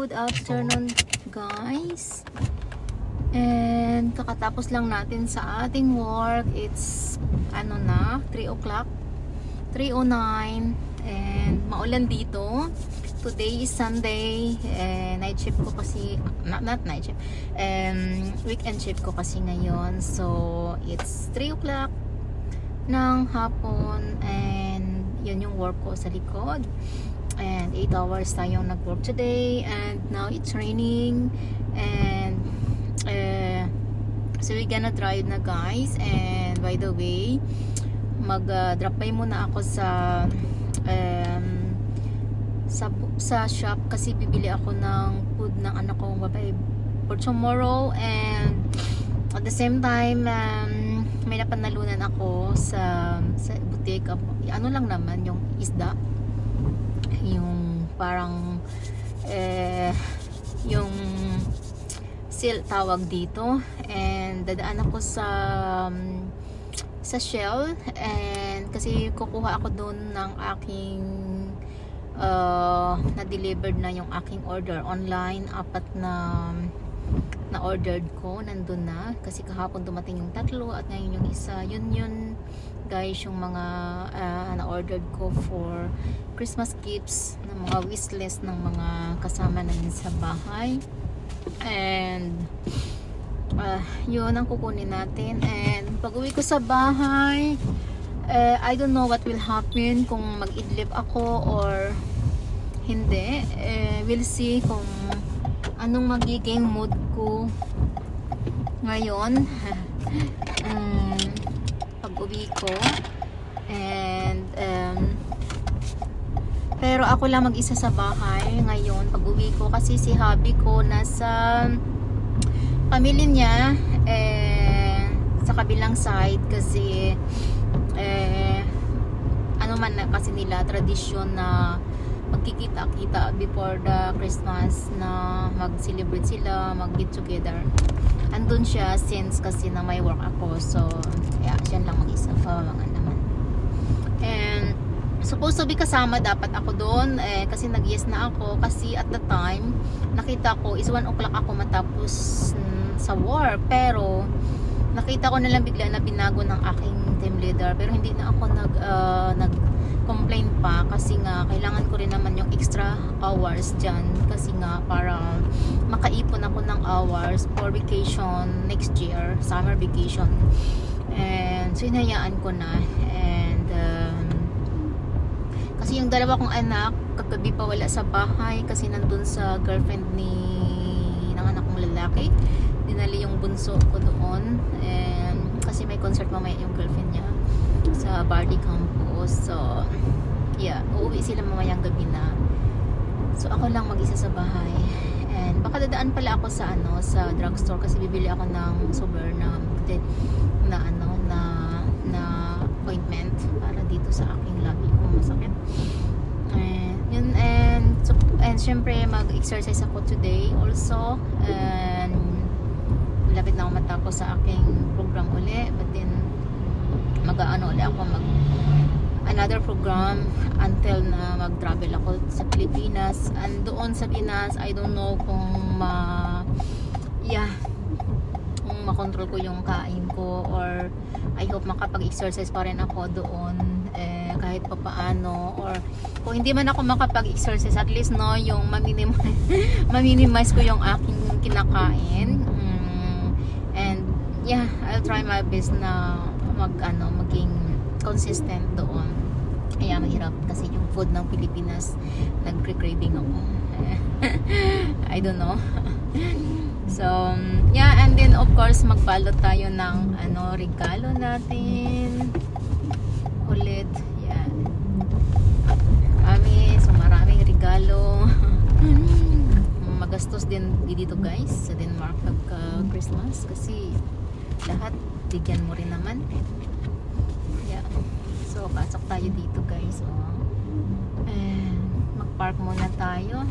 Good afternoon guys. And kakatapos lang natin sa ating work. It's ano na, 3 o'clock, 3:09, and maulan dito. Today is Sunday, night shift ko kasi, not night shift, weekend shift ko kasi ngayon. So it's 3 o'clock ng hapon, and yun yung work ko sa likod. And 8 hours tayong nag-work today, and now it's raining, and so we're gonna drive na guys. And by the way, mag-drop by muna ako sa shop kasi bibili ako ng food ng anak kong babae for tomorrow. And at the same time, may napanalunan ako sa boutique. Ano lang naman, yung isda, yung parang yung seal tawag dito. And dadaan ako sa Shell, and kasi kukuha ako doon ng aking na-delivered na yung aking order online. 4 na ordered ko, nandun na kasi kahapon dumating yung 3 at ngayon yung isa. Yun guys, yung mga na-ordered ko for Christmas gifts, ng mga wishlist ng mga kasama namin sa bahay. And yun ang kukunin natin. And pag uwi ko sa bahay, I don't know what will happen, kung mag-idlip ako or hindi. We'll see kung anong magiging mood ko ngayon pag uwi ko. And pero ako lang mag-isa sa bahay ngayon pag uwi ko, kasi si hubby ko nasa pamilya niya sa kabilang side, kasi ano man na kasi nila tradisyon na magkikita-kita before the Christmas, na mag-celebrate sila, mag-get together. Andun siya since kasi na may work ako, so yeah, siya lang mag-isa pa mga naman. And supposed to be kasama dapat ako doon, kasi nag-yes na ako, kasi at the time nakita ko is 1 o'clock ako matapos sa work, pero nakita ko na lang bigla na binago ng aking team leader. Pero hindi na ako nag-complain pa, kasi nga kailangan ko rin naman yung extra hours dyan, kasi nga para makaipon ako ng hours for vacation next year, summer vacation. And so hinayaan ko na. And kasi yung dalawa kong anak kagabi pa wala sa bahay, kasi nandun sa girlfriend ng anak kong lalaki. Dinali yung bunso ko doon, and kasi may concert mamaya yung girlfriend niya sa Bardi Campus. So yeah, uuwi sila mamayang gabi na. So ako lang mag-isa sa bahay. And baka dadaan pala ako sa drugstore, kasi bibili ako ng sober na ointment para dito sa aking labi kung masakit. And syempre mag-exercise ako today also, and lapit na ako matapos sa aking program uli. But then mag-ano uli ako, another program until na mag-travel ako sa Pilipinas. And doon sa Pinas, I don't know kung kung makontrol ko yung kain ko, or I hope makapag-exercise pa rin ako doon kahit pa paano. Or kung hindi man ako makapag-exercise, at least yung ma-minimize ko yung aking kinakain. And yeah, I'll try my best na maging consistent doon. Kaya mahirap kasi yung food ng Pilipinas, nagre-craving ako. I don't know. So yeah, and then of course magbalot tayo ng regalo natin ulit. Yeah, maraming regalo. Magastos din dito guys sa Denmark pagka Christmas, kasi lahat bigyan mo rin naman. Yeah, so pasok tayo dito guys. Mag-park muna tayo.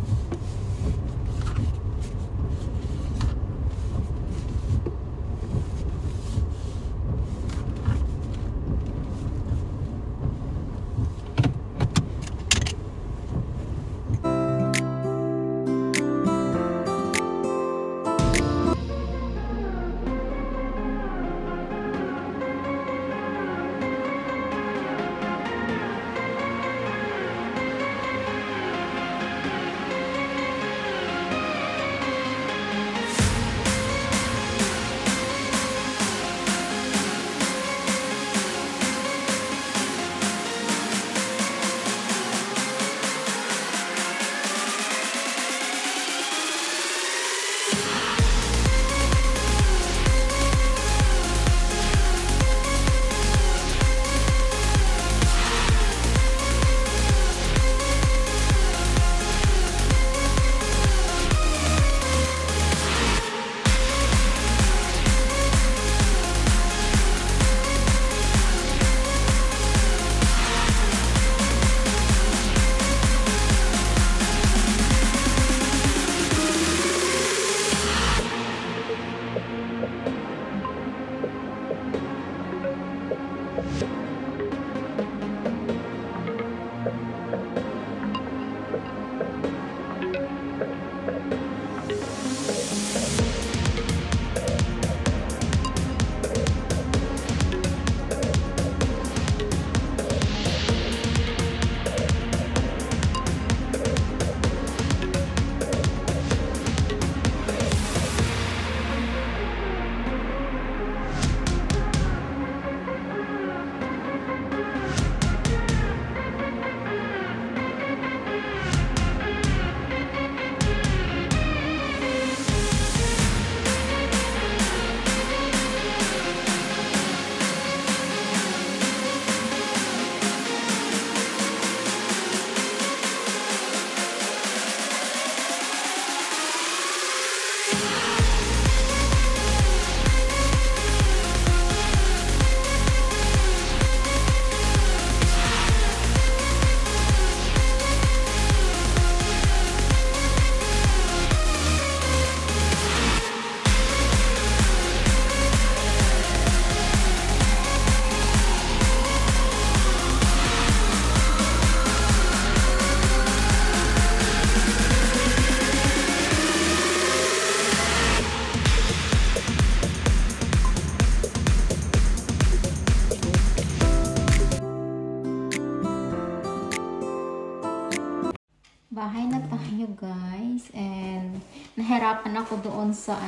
Bahay na tayo guys, and nahirapan ako doon sa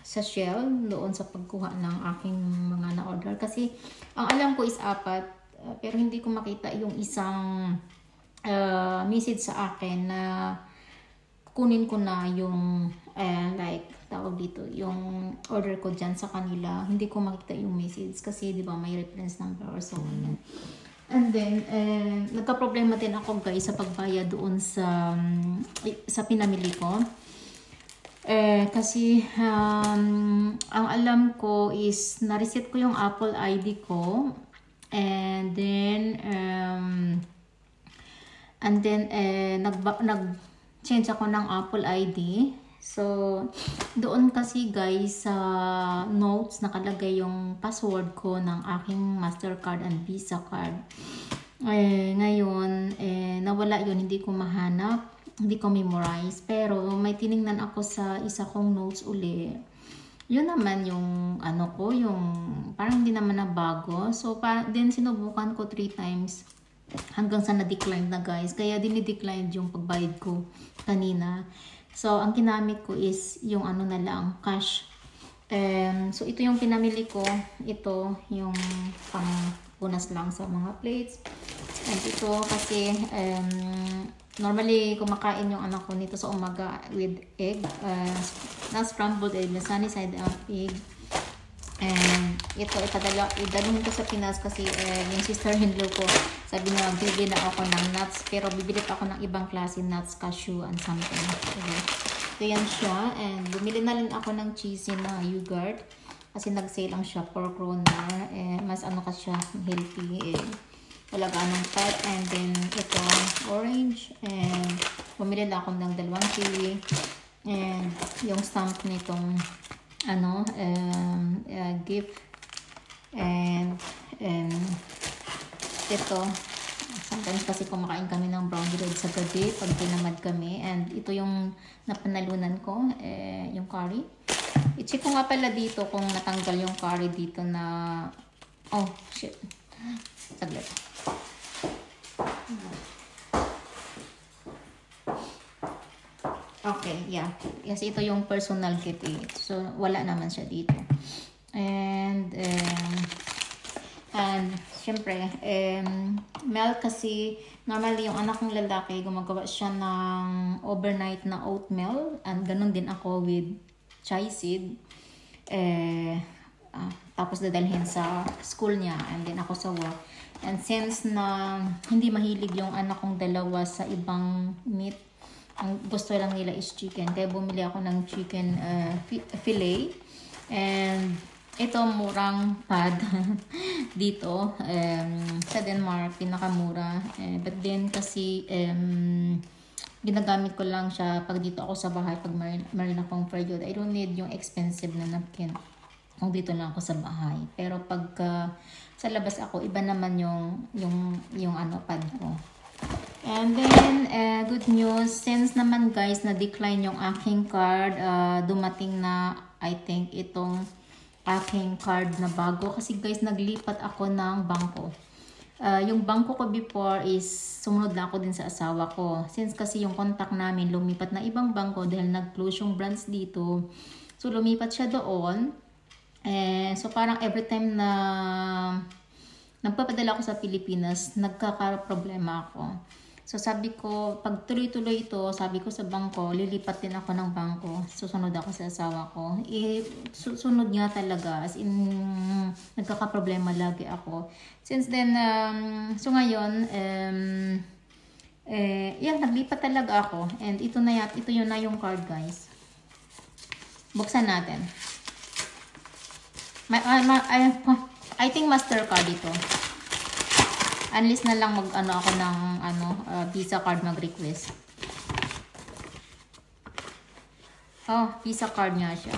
sa Shell, doon sa pagkuha ng aking mga na-order kasi ang alam ko is 4, pero hindi ko makita yung isang message sa akin na kunin ko na yung like tawag dito, yung order ko dyan sa kanila. Hindi ko makita yung message kasi di ba may reference number or so on. And then, nagka-problema din ako guys sa pagbayad doon sa pinamili ko. Kasi ang alam ko is na-reset ko yung Apple ID ko. And then nag-change ako ng Apple ID. So, doon kasi guys sa notes nakalagay yung password ko ng aking Mastercard and Visa card. Ngayon, nawala yun, hindi ko mahanap, hindi ko memorize. Pero may tiningnan ako sa isa kong notes uli. Yun naman yung yung parang hindi naman na bago. So, din sinubukan ko 3 times hanggang sa na-decline na guys. Kaya dinidecline yung pagbayad ko kanina. So, ang kinamit ko is yung na lang, cash. So, ito yung pinamili ko. Ito yung pang-punas lang sa mga plates. And ito kasi, normally kumakain yung anak ko nito sa umaga with egg. Na scrambled egg, na sunny side up egg. And ito, idalhin ko sa Pinas kasi yung sister-in-law ko, sabi na bibili na ako ng nuts, pero bibili pa ako ng ibang klase nuts, cashew, and something. Okay. So, yan siya. And bumili na rin ako ng cheesy na yogurt kasi nag-sale lang siya, 4 kroner. Mas kasi siya, healthy. Wala ganong fat. And then, ito, orange. And bumili na ako ng 2 kiwi. And yung stamp nitong gift. And ito, sometimes kasi kumakain kami ng brown bread sa gabi pag tinamad kami. And ito yung napanalunan ko, yung curry. I-check ko nga pala dito kung natanggal yung curry dito na, oh shit, saglit. Okay, yeah. Yes, ito yung personal gift. So, wala naman siya dito. And syempre, Mel kasi, normally yung anak kong lalaki, gumagawa siya ng overnight na oatmeal. And ganun din ako with chai seed. Tapos dadalhin sa school niya. And then ako sa work. And since na hindi mahilig yung anak kong dalawa sa ibang meat, ang gusto lang nila is chicken. Kaya bumili ako ng chicken fillet. And ito, murang pad dito. Sa Denmark, pinakamura. But then kasi, ginagamit ko lang siya pag dito ako sa bahay. Pag marin akong period, I don't need yung expensive na napkin kung dito lang ako sa bahay. Pero pag sa labas ako, iba naman yung ano, pad ko. And then, good news, since naman guys, na-decline yung aking card, dumating na, I think, itong aking card na bago. Kasi guys, naglipat ako ng bangko. Yung bangko ko before is, sumunod na ako din sa asawa ko. Since kasi yung contact namin, lumipat na ibang bangko dahil nag-close yung branch dito. So, lumipat siya doon. So, parang every time na nagpapadala ako sa Pilipinas, nagkakaproblema ako. So, sabi ko, pag tuloy-tuloy ito, sabi ko sa bangko, lilipat din ako ng bangko. Susunod ako sa asawa ko. Susunod nga talaga. As in, nagkakaproblema lagi ako. Since then, so ngayon, naglipat talaga ako. And ito yun na yung card, guys. Buksan natin. I think Mastercard ito. Unless na lang ako ng Visa card mag-request. Oh, Visa card nga siya.